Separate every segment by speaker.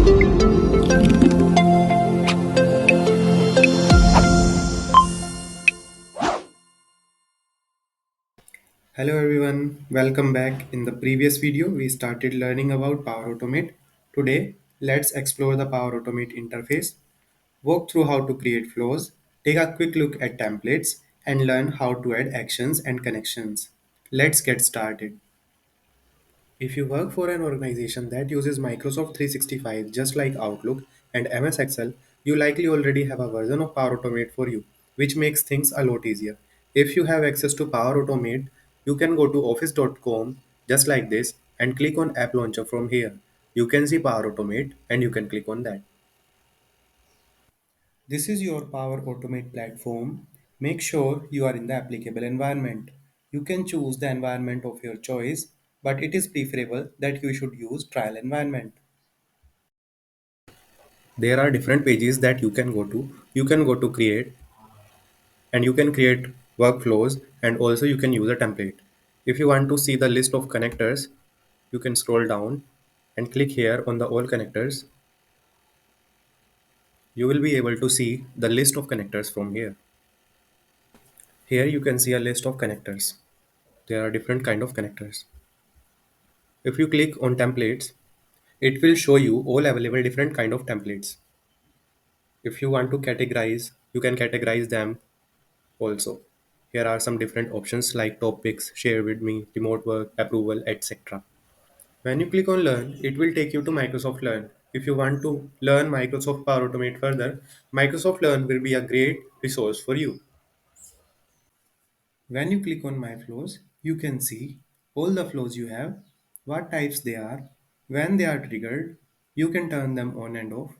Speaker 1: Hello everyone, welcome back. In the previous video, we started learning about Power Automate. Today, let's explore the Power Automate interface, walk through how to create flows, take a quick look at templates, and learn how to add actions and connections. Let's get started. If you work for an organization that uses Microsoft 365 just like Outlook and MS Excel, you likely already have a version of Power Automate for you, which makes things a lot easier. If you have access to Power Automate, you can go to office.com just like this and click on App Launcher from here. You can see Power Automate and you can click on that. This is your Power Automate platform. Make sure you are in the applicable environment. You can choose the environment of your choice, but it is preferable that you should use trial environment. There are different pages that you can go to. You can go to create and you can create workflows and also you can use a template. If you want to see the list of connectors, you can scroll down and click here on the all connectors. You will be able to see the list of connectors from here. Here you can see a list of connectors. There are different kind of connectors. If you click on templates, it will show you all available different kind of templates. If you want to categorize, you can categorize them also. Here are some different options like topics, share with me, remote work, approval, etc. When you click on learn, it will take you to Microsoft Learn. If you want to learn Microsoft Power Automate further, Microsoft Learn will be a great resource for you. When you click on My Flows, you can see all the flows you have, what types they are, when they are triggered, you can turn them on and off.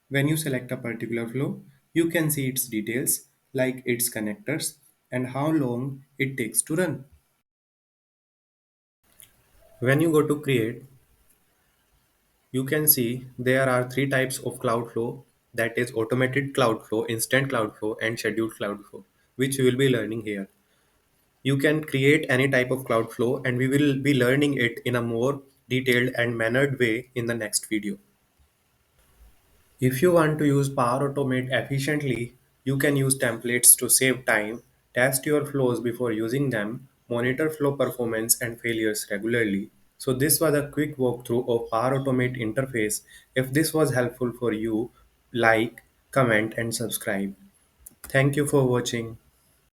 Speaker 1: When you select a particular flow, you can see its details like its connectors and how long it takes to run. When you go to create, you can see there are three types of Cloudflow, that is automated Cloudflow, instant Cloudflow and scheduled Cloudflow, which we will be learning here. You can create any type of Cloudflow and we will be learning it in a more detailed and mannered way in the next video. If you want to use Power Automate efficiently, you can use templates to save time, test your flows before using them, monitor flow performance and failures regularly. So this was a quick walkthrough of Power Automate interface. If this was helpful for you, like, comment and subscribe. Thank you for watching.